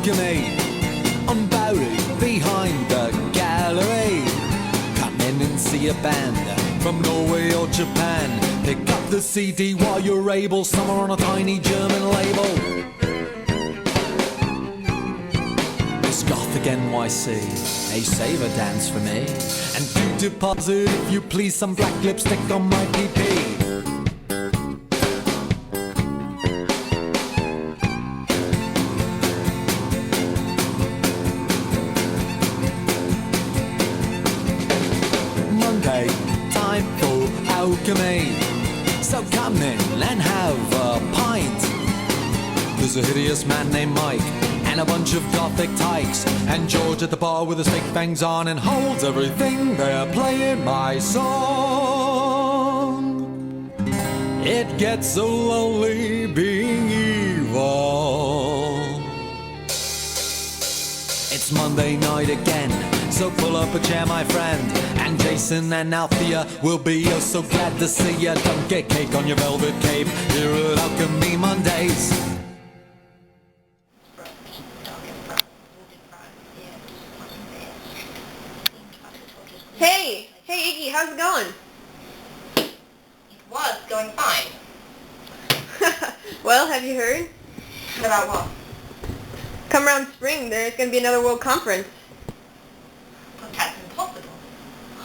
alchemy, unburied behind the gallery. Come in and see a band from Norway or Japan. Pick up the CD while you're able, somewhere on a tiny German label. It's Gothic NYC, a saver dance for me. And do deposit, if you please, some black lipstick on my PP. Monday, time for alchemy. So come in and have a pint. There's a hideous man named Mike and a bunch of gothic tykes, and George at the bar with his fake fangs on and holds everything. They're playing my song. It gets so lonely being evil. It's Monday night again, so pull up a chair, my friend, and Jason and Althea will be oh so glad to see ya. Don't get cake on your velvet cape here at Alchemy Mondays. Hey Iggy, how's it going? It was going fine. Well, have you heard? About what? Come around spring, there's going to be another World Conference. But that's impossible.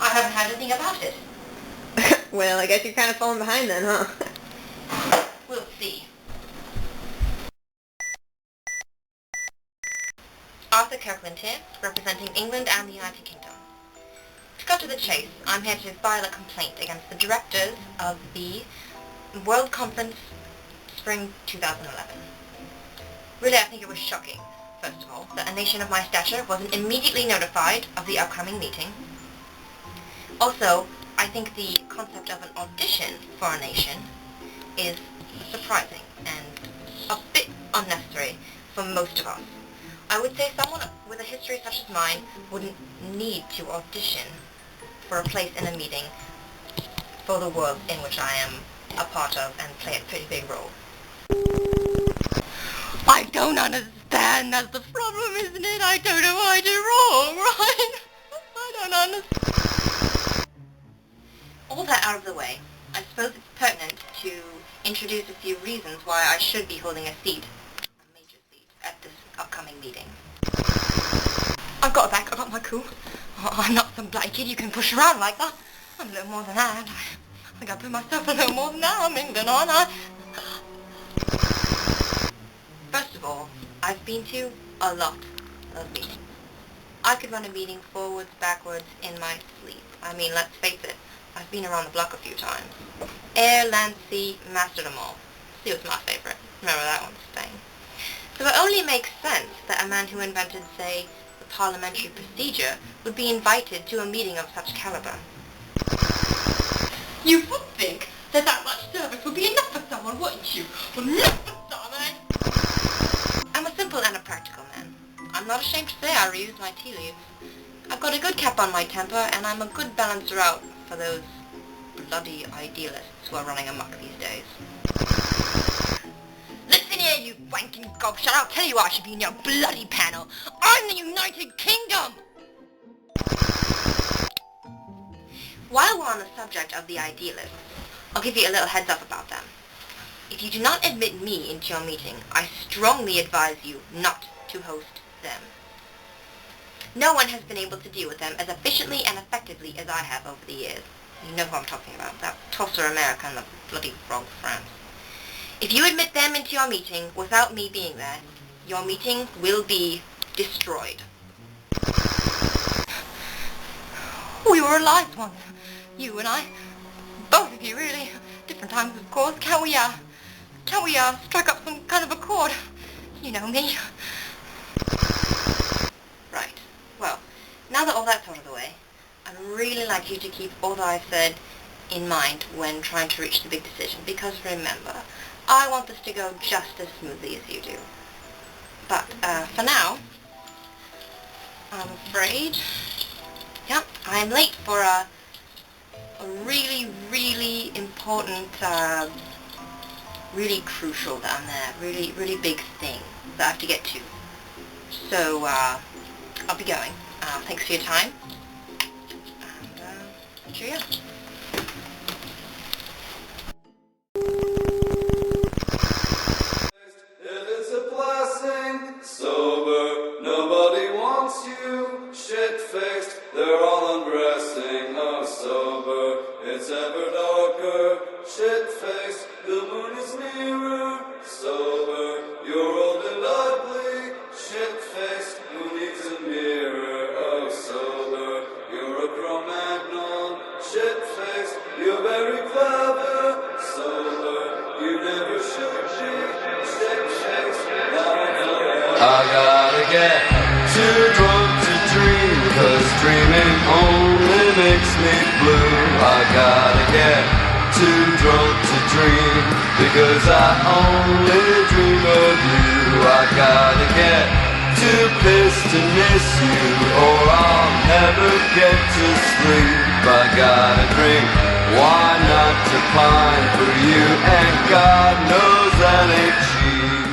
I haven't heard anything about it. Well, I guess you're kind of falling behind then, huh? We'll see. Arthur Kirkland here, representing England and the United Kingdom. To cut to the chase, I'm here to file a complaint against the directors of the World Conference Spring 2011. Really, I think it was shocking, first of all, that a nation of my stature wasn't immediately notified of the upcoming meeting. Also, I think the concept of an audition for a nation is surprising and a bit unnecessary for most of us. I would say someone with a history such as mine wouldn't need to audition for a place in a meeting for the world in which I am a part of and play a pretty big role. I don't understand, that's the problem, isn't it? I don't know what I did wrong, right? I don't understand. All that out of the way, I suppose it's pertinent to introduce a few reasons why I should be holding a seat, a major seat, at this upcoming meeting. I've got a back, I've got my cool. I'm not some bloody kid you can push around like that. I'm a little more than that. I think I put myself a little more than that. I'm England, aren't I? First of all, I've been to a lot of meetings. I could run a meeting forwards, backwards, in my sleep. I mean, let's face it, I've been around the block a few times. Air, land, sea, mastered them all. Sea was my favourite. Remember that one, Spain. So it only makes sense that a man who invented, say, the parliamentary procedure would be invited to a meeting of such caliber. You would think that that much service would be enough for someone, wouldn't you? Well, enough for some, eh? I'm a simple and a practical man. I'm not ashamed to say I reuse my tea leaves. I've got a good cap on my temper, and I'm a good balancer out for those bloody idealists who are running amok these days. Listen here, you wanking gobshite, I'll tell you why I should be in your bloody panel. I'm the United Kingdom! While we're on the subject of the idealists, I'll give you a little heads up about them. If you do not admit me into your meeting, I strongly advise you not to host them. No one has been able to deal with them as efficiently and effectively as I have over the years. You know who I'm talking about, that tosser America and the bloody frog France. If you admit them into your meeting without me being there, your meeting will be destroyed. We were allies once, you and I. Both of you, really. Different times, of course. Can't we strike up some kind of a chord? You know me. Right. Well, now that all that's out of the way, I'd really like you to keep all that I've said in mind when trying to reach the big decision, because remember, I want this to go just as smoothly as you do. But, for now, I'm afraid, yeah, I'm late for a really, really important, really crucial down there, really big thing that I have to get to. So, I'll be going. Thanks for your time. And, cheerio. If it's a blessing, sober, nobody wants you. Shit-faced, they're all undressing. Oh, sober, it's ever darker. Shit-faced, the moon is nearer. Sober, you're old and ugly. Shit-faced, who needs a mirror? Oh, sober, you're a Cro-Magnon. Shit-faced, you're very clever. Sober, you never should be. I gotta get too drunk to dream, 'cause dreaming only makes me blue. I gotta get too drunk to dream, because I only dream of you. I gotta get too pissed to miss you, or I'll never get to sleep. I gotta drink, why not to pine for you, and God knows that ain't cheap.